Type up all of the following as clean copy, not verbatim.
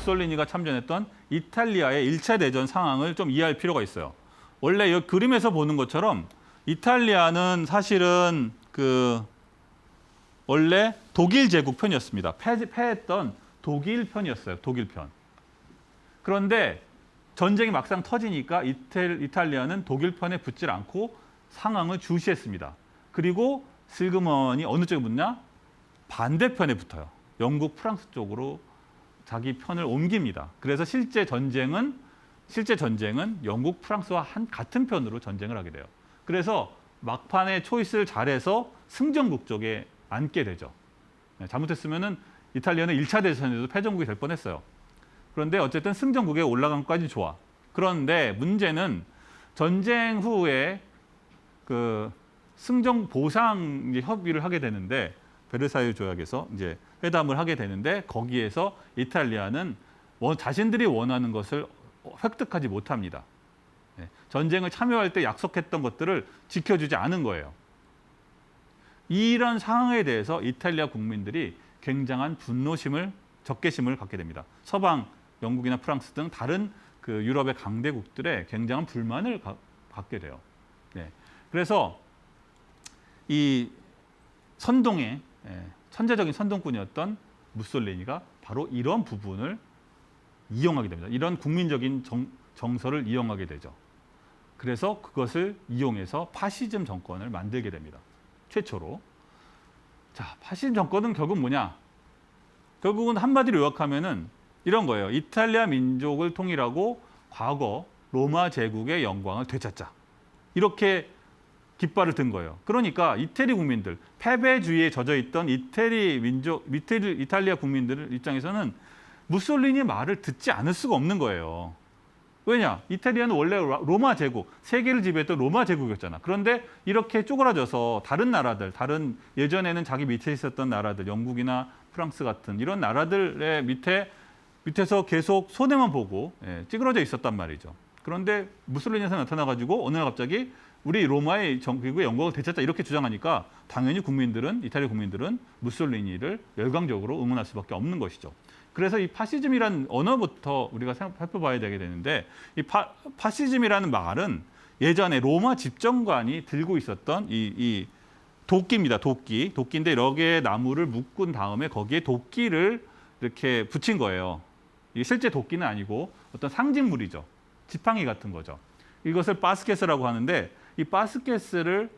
무솔리니가 참전했던 이탈리아의 1차 대전 상황을 좀 이해할 필요가 있어요. 원래 이 그림에서 보는 것처럼 이탈리아는 사실은 원래 독일 제국 편이었습니다. 패했던 독일 편이었어요. 독일 편. 그런데 전쟁이 막상 터지니까 이탈리아는 독일 편에 붙질 않고 상황을 주시했습니다. 그리고 슬그머니 어느 쪽에 붙냐? 반대편에 붙어요. 영국, 프랑스 쪽으로 자기 편을 옮깁니다. 그래서 실제 전쟁은 영국, 프랑스와 같은 편으로 전쟁을 하게 돼요. 그래서 막판에 초이스를 잘해서 승전국 쪽에 앉게 되죠. 잘못했으면은 이탈리아는 1차 대전에도 패전국이 될 뻔했어요. 그런데 어쨌든 승전국에 올라간 것까지 좋아. 그런데 문제는 전쟁 후에 승전 보상 협의를 하게 되는데 베르사유 조약에서 이제 회담을 하게 되는데 거기에서 이탈리아는 자신들이 원하는 것을 획득하지 못합니다. 전쟁을 참여할 때 약속했던 것들을 지켜주지 않은 거예요. 이런 상황에 대해서 이탈리아 국민들이 굉장한 분노심을, 적개심을 갖게 됩니다. 서방, 영국이나 프랑스 등 다른 유럽의 강대국들의 굉장한 불만을 갖게 돼요. 그래서 이 선동의 천재적인 선동꾼이었던 무솔리니가 바로 이런 부분을 이용하게 됩니다. 이런 국민적인 정서를 이용하게 되죠. 그래서 그것을 이용해서 파시즘 정권을 만들게 됩니다. 최초로. 자, 파시즘 정권은 결국 뭐냐? 결국은 한마디로 요약하면은 이런 거예요. 이탈리아 민족을 통일하고 과거 로마 제국의 영광을 되찾자. 이렇게 깃발을 든 거예요. 그러니까 이태리 국민들, 패배주의에 젖어 있던 이탈리아 국민들 입장에서는 무솔리니 말을 듣지 않을 수가 없는 거예요. 왜냐? 이탈리아는 원래 로마 제국, 세계를 지배했던 로마 제국이었잖아. 그런데 이렇게 쪼그라져서 다른 나라들, 예전에는 자기 밑에 있었던 나라들, 영국이나 프랑스 같은 이런 나라들의 밑에서 계속 손해만 보고 찌그러져 있었단 말이죠. 그런데 무솔리니에서 나타나가지고 어느 날 갑자기 우리 로마의 정국의 영광을 되찾자 이렇게 주장하니까 당연히 이탈리아 국민들은 무솔리니를 열광적으로 응원할 수밖에 없는 것이죠. 그래서 이 파시즘이라는 언어부터 우리가 살펴봐야 되게 되는데 이 파시즘이라는 말은 예전에 로마 집정관이 들고 있었던 이 도끼입니다. 도끼인데 여러 개의 나무를 묶은 다음에 거기에 도끼를 이렇게 붙인 거예요. 이게 실제 도끼는 아니고 어떤 상징물이죠. 지팡이 같은 거죠. 이것을 바스케스라고 하는데 이 바스케스를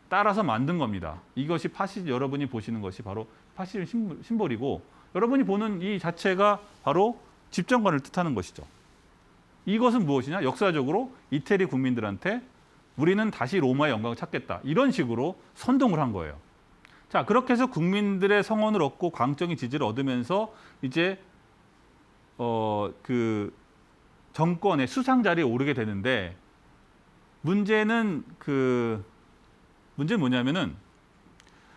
따라서 만든 겁니다. 이것이 여러분이 보시는 것이 바로 파시즘 심볼이고 여러분이 보는 이 자체가 바로 집정관을 뜻하는 것이죠. 이것은 무엇이냐? 역사적으로 이태리 국민들한테 우리는 다시 로마의 영광을 찾겠다. 이런 식으로 선동을 한 거예요. 자, 그렇게 해서 국민들의 성원을 얻고 광적인 지지를 얻으면서 이제 정권의 수상 자리에 오르게 되는데 문제는 뭐냐면은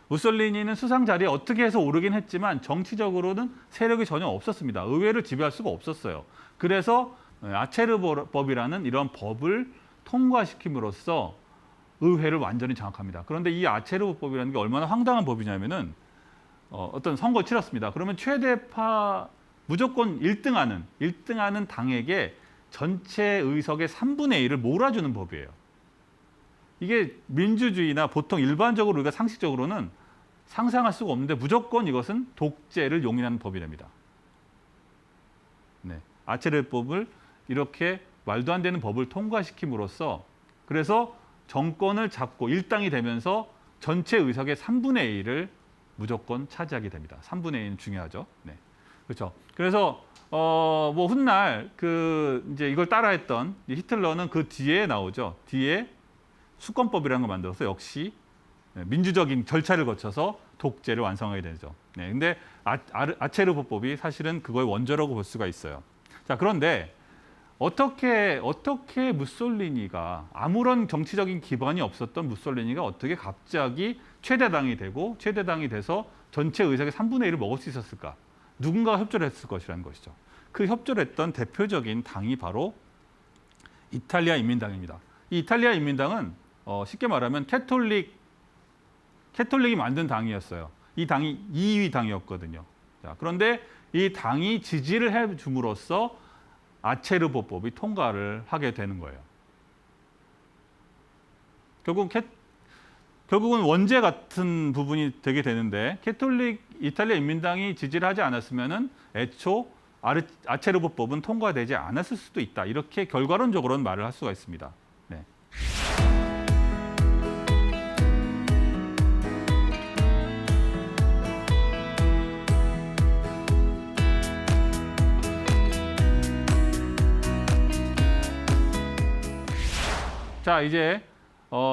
무솔리니는 수상 자리에 어떻게 해서 오르긴 했지만 정치적으로는 세력이 전혀 없었습니다. 의회를 지배할 수가 없었어요. 그래서 아체르법이라는 이런 법을 통과시킴으로써 의회를 완전히 장악합니다. 그런데 이 아체르법이라는 게 얼마나 황당한 법이냐면은 어떤 선거를 치렀습니다. 그러면 최대파 무조건 1등하는 당에게 전체 의석의 3분의 1을 몰아주는 법이에요. 이게 민주주의나 보통 일반적으로 우리가 상식적으로는 상상할 수가 없는데 무조건 이것은 독재를 용인하는 법이랍니다. 아체르법을 이렇게 말도 안 되는 법을 통과시킴으로써 그래서 정권을 잡고 일당이 되면서 전체 의석의 3분의 1을 무조건 차지하게 됩니다. 3분의 1은 중요하죠. 그렇죠. 그래서 훗날 이제 이걸 따라했던 히틀러는 그 뒤에 나오죠. 뒤에 수권법이라는 걸 만들어서 역시 민주적인 절차를 거쳐서 독재를 완성하게 되죠. 근데 아체르법이 사실은 그거의 원조라고 볼 수가 있어요. 자, 그런데 어떻게 무솔리니가 아무런 정치적인 기반이 없었던 무솔리니가 어떻게 갑자기 최대당이 돼서 전체 의석의 3분의 1을 먹을 수 있었을까? 누군가가 협조를 했을 것이라는 것이죠. 그 협조를 했던 대표적인 당이 바로 이탈리아 인민당입니다. 이 이탈리아 인민당은 쉽게 말하면 캐톨릭이 만든 당이었어요. 이 당이 2위 당이었거든요. 자, 그런데 이 당이 지지를 해줌으로써 아체르보법이 통과를 하게 되는 거예요. 결국은 원죄 같은 부분이 되게 되는데 캐톨릭 이탈리아 인민당이 지지를 하지 않았으면은 애초 아체르보법은 통과되지 않았을 수도 있다. 이렇게 결과론적으로는 말을 할 수가 있습니다. 네. 자, 이제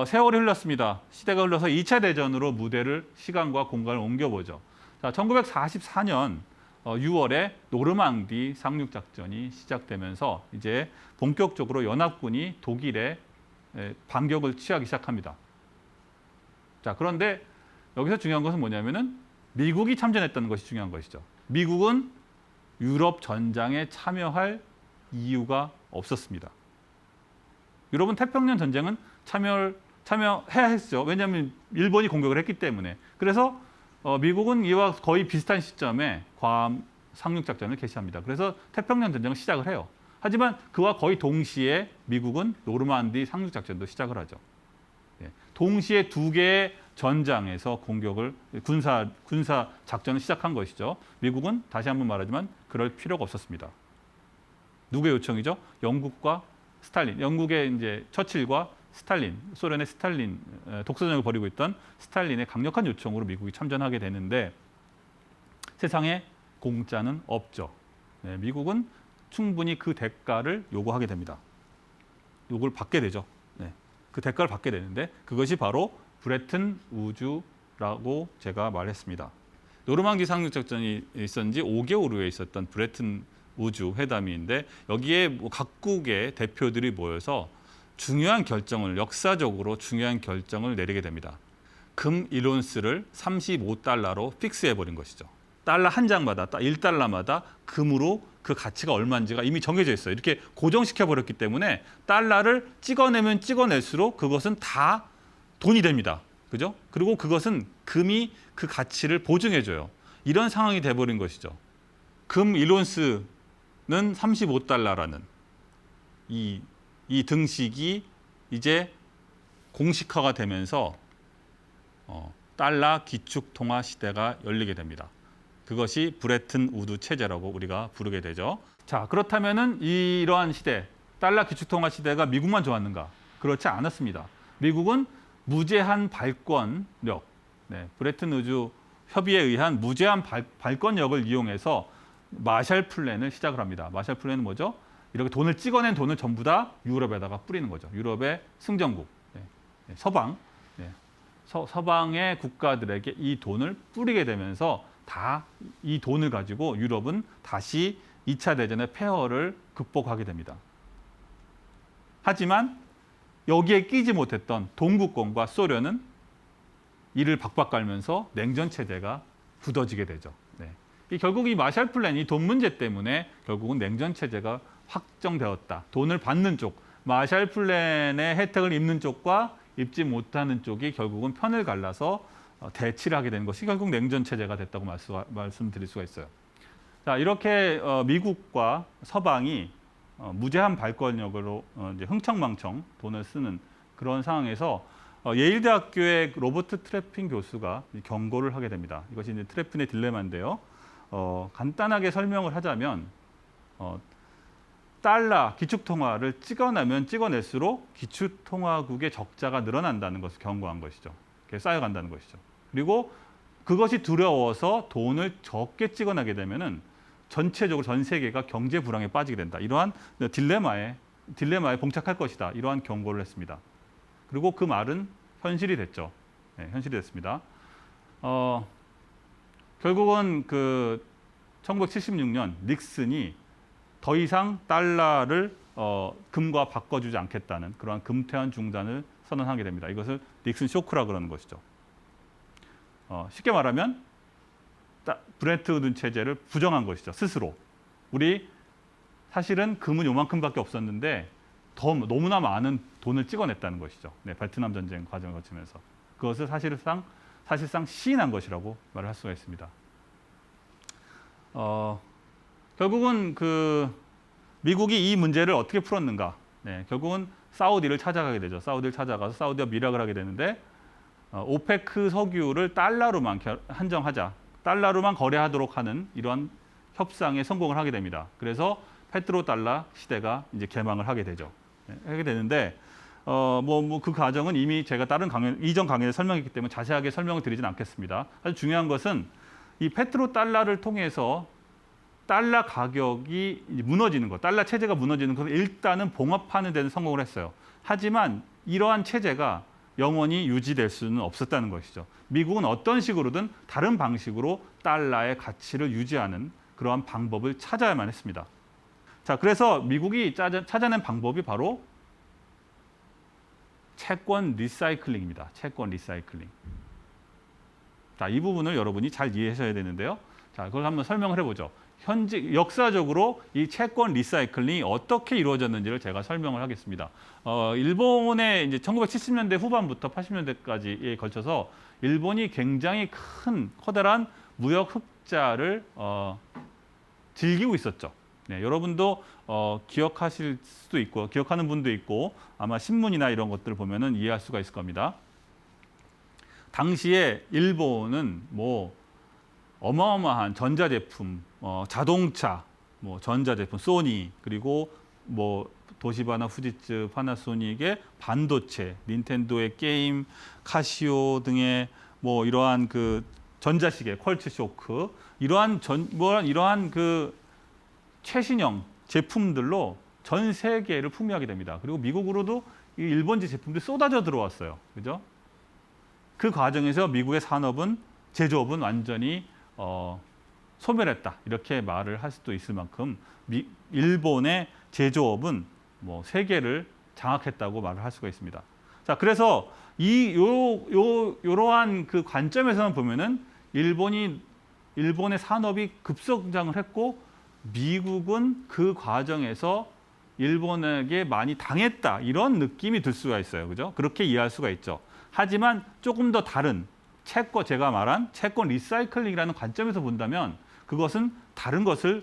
세월이 흘렀습니다. 시대가 흘러서 2차 대전으로 무대를 시간과 공간을 옮겨보죠. 자, 1944년 6월에 노르망디 상륙 작전이 시작되면서 이제 본격적으로 연합군이 독일에 반격을 취하기 시작합니다. 자, 그런데 여기서 중요한 것은 뭐냐면은 미국이 참전했다는 것이 중요한 것이죠. 미국은 유럽 전장에 참여할 이유가 없었습니다. 유럽은 태평양 전쟁은 참여해야 했죠. 왜냐하면 일본이 공격을 했기 때문에. 그래서 미국은 이와 거의 비슷한 시점에 괌 상륙작전을 개시합니다. 그래서 태평양 전쟁을 시작을 해요. 하지만 그와 거의 동시에 미국은 노르만디 상륙작전도 시작을 하죠. 동시에 두 개의 전장에서 공격을 군사 작전을 시작한 것이죠. 미국은 다시 한번 말하지만 그럴 필요가 없었습니다. 누구의 요청이죠? 영국과 스탈린, 영국의 이제 처칠과 스탈린, 소련의 스탈린, 독소전을 벌이고 있던 스탈린의 강력한 요청으로 미국이 참전하게 되는데 세상에 공짜는 없죠. 네, 미국은 충분히 그 대가를 요구하게 됩니다. 요구를 받게 되죠. 네, 그 대가를 받게 되는데 그것이 바로 브레튼 우주라고 제가 말했습니다. 노르망디 상륙작전이 있었는 지 5개월 후에 있었던 브레튼 우주 회담인데 여기에 뭐 각국의 대표들이 모여서 중요한 결정을 역사적으로 중요한 결정을 내리게 됩니다. 금 1온스를 35달러로 픽스해 버린 것이죠. 달러 한 장마다 1달러마다 금으로 그 가치가 얼마인지가 이미 정해져 있어요. 이렇게 고정시켜 버렸기 때문에 달러를 찍어내면 찍어낼수록 그것은 다 돈이 됩니다. 그죠? 그리고 그것은 금이 그 가치를 보증해 줘요. 이런 상황이 돼 버린 것이죠. 금 1온스 는 35달러라는 이 등식이 이제 공식화가 되면서 달러 기축 통화 시대가 열리게 됩니다. 그것이 브레튼 우드 체제라고 우리가 부르게 되죠. 자, 그렇다면은 이러한 시대, 달러 기축 통화 시대가 미국만 좋았는가? 그렇지 않았습니다. 미국은 무제한 발권력, 브레튼 우드 협의에 의한 무제한 발권력을 이용해서 마샬 플랜을 시작을 합니다. 마샬 플랜은 뭐죠? 이렇게 돈을 찍어낸 돈을 전부 다 유럽에다가 뿌리는 거죠. 유럽의 승전국, 서방, 서방의 국가들에게 이 돈을 뿌리게 되면서 다 이 돈을 가지고 유럽은 다시 2차 대전의 폐허를 극복하게 됩니다. 하지만 여기에 끼지 못했던 동구권과 소련은 이를 박박 깔면서 냉전 체제가 굳어지게 되죠. 결국 이 마샬 플랜이 돈 문제 때문에 결국은 냉전 체제가 확정되었다. 돈을 받는 쪽, 마샬 플랜의 혜택을 입는 쪽과 입지 못하는 쪽이 결국은 편을 갈라서 대치를 하게 되는 것이 결국 냉전 체제가 됐다고 말씀드릴 수가 있어요. 자, 이렇게 미국과 서방이 무제한 발권력으로 이제 흥청망청 돈을 쓰는 그런 상황에서 예일대학교의 로버트 트래핀 교수가 경고를 하게 됩니다. 이것이 이제 트래핀의 딜레마인데요. 간단하게 설명을 하자면 달러 기축통화를 찍어내면 찍어낼수록 기축통화국의 적자가 늘어난다는 것을 경고한 것이죠. 쌓여간다는 것이죠. 그리고 그것이 두려워서 돈을 적게 찍어내게 되면은 전체적으로 전 세계가 경제 불황에 빠지게 된다. 이러한 딜레마에 봉착할 것이다. 이러한 경고를 했습니다. 그리고 그 말은 현실이 됐죠. 현실이 됐습니다. 결국은 1976년 닉슨이 더 이상 달러를 금과 바꿔주지 않겠다는 그러한 금태환 중단을 선언하게 됩니다. 이것을 닉슨 쇼크라 그러는 것이죠. 쉽게 말하면 브레튼 우드 체제를 부정한 것이죠. 스스로. 우리 사실은 금은 요만큼밖에 없었는데 너무나 많은 돈을 찍어냈다는 것이죠. 베트남 전쟁 과정을 거치면서. 그것을 사실상 시인한 것이라고 말을 할 수가 있습니다. 결국은 그 미국이 이 문제를 어떻게 풀었는가? 네, 결국은 사우디를 찾아가게 되죠. 사우디를 찾아가서 사우디와 밀약을 하게 되는데 오페크 석유를 달러로만 한정하자, 달러로만 거래하도록 하는 이러한 협상에 성공을 하게 됩니다. 그래서 페트로달러 시대가 이제 개막을 하게 되죠. 네, 하게 되는데 그 과정은 이미 제가 다른 이전 강연에 설명했기 때문에 자세하게 설명을 드리진 않겠습니다. 아주 중요한 것은 이 페트로달러를 통해서 달러 가격이 무너지는 것, 달러 체제가 무너지는 것을 일단은 봉합하는 데는 성공을 했어요. 하지만 이러한 체제가 영원히 유지될 수는 없었다는 것이죠. 미국은 어떤 식으로든 다른 방식으로 달러의 가치를 유지하는 그러한 방법을 찾아야만 했습니다. 자, 그래서 미국이 찾아낸 방법이 바로 채권 리사이클링입니다. 채권 리사이클링. 자, 이 부분을 여러분이 잘 이해하셔야 되는데요. 자, 그걸 한번 설명을 해보죠. 현재 역사적으로 이 채권 리사이클링이 어떻게 이루어졌는지를 제가 설명을 하겠습니다. 일본의 이제 1970년대 후반부터 80년대까지에 걸쳐서 일본이 굉장히 큰 커다란 무역 흑자를 즐기고 있었죠. 네, 여러분도 기억하실 수도 있고 기억하는 분도 있고 아마 신문이나 이런 것들을 보면은 이해할 수가 있을 겁니다. 당시에 일본은 어마어마한 전자제품, 자동차, 전자제품, 소니, 그리고 도시바나, 후지츠, 파나소닉의 반도체, 닌텐도의 게임, 카시오 등의 이러한 그 전자시계, 퀄츠 쇼크, 이러한 그 최신형 제품들로 전 세계를 풍미하게 됩니다. 그리고 미국으로도 이 일본제 제품들이 쏟아져 들어왔어요. 그죠? 그 과정에서 미국의 산업은, 제조업은 완전히 소멸했다. 이렇게 말을 할 수도 있을 만큼 일본의 제조업은 세계를 장악했다고 말을 할 수가 있습니다. 자, 그래서 이러한 그 관점에서만 보면은 일본의 산업이 급성장을 했고 미국은 그 과정에서 일본에게 많이 당했다. 이런 느낌이 들 수가 있어요. 그죠? 그렇게 이해할 수가 있죠. 하지만 조금 더 다른 제가 말한 채권 리사이클링이라는 관점에서 본다면 그것은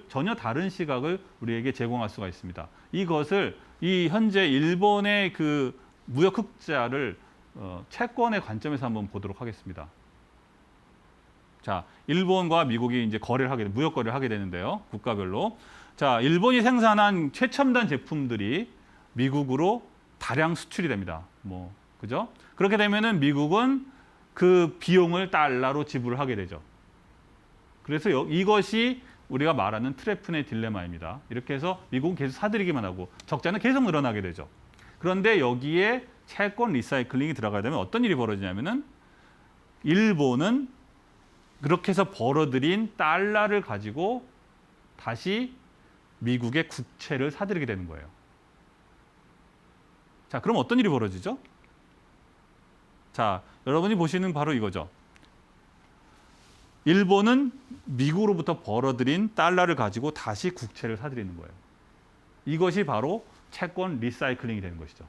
전혀 다른 시각을 우리에게 제공할 수가 있습니다. 이것을 현재 일본의 그 무역 흑자를 채권의 관점에서 한번 보도록 하겠습니다. 자, 일본과 미국이 이제 무역 거래를 하게 되는데요. 국가별로. 자, 일본이 생산한 최첨단 제품들이 미국으로 다량 수출이 됩니다. 그죠? 그렇게 되면은 미국은 그 비용을 달러로 지불을 하게 되죠. 그래서 이것이 우리가 말하는 트레프네 딜레마입니다. 이렇게 해서 미국은 계속 사들이기만 하고 적자는 계속 늘어나게 되죠. 그런데 여기에 채권 리사이클링이 들어가게 되면 어떤 일이 벌어지냐면은 일본은 그렇게 해서 벌어들인 달러를 가지고 다시 미국의 국채를 사들이게 되는 거예요. 자, 그럼 어떤 일이 벌어지죠? 자, 여러분이 보시는 바로 이거죠. 일본은 미국으로부터 벌어들인 달러를 가지고 다시 국채를 사들이는 거예요. 이것이 바로 채권 리사이클링이 되는 것이죠.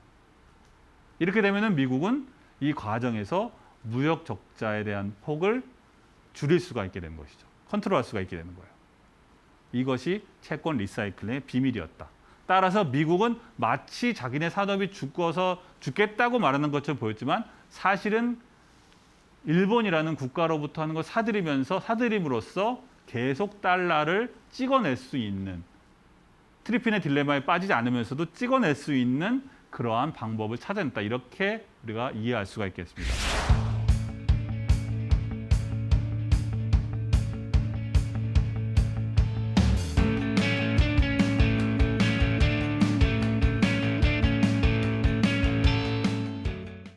이렇게 되면은 미국은 이 과정에서 무역 적자에 대한 폭을 줄일 수가 있게 되는 것이죠. 컨트롤할 수가 있게 되는 거예요. 이것이 채권 리사이클링의 비밀이었다. 따라서 미국은 마치 자기네 산업이 죽겠다고 말하는 것처럼 보였지만 사실은 일본이라는 국가로부터 하는 걸 사들임으로써 계속 달러를 찍어낼 수 있는 트리피네 딜레마에 빠지지 않으면서도 찍어낼 수 있는 그러한 방법을 찾아냈다. 이렇게 우리가 이해할 수가 있겠습니다.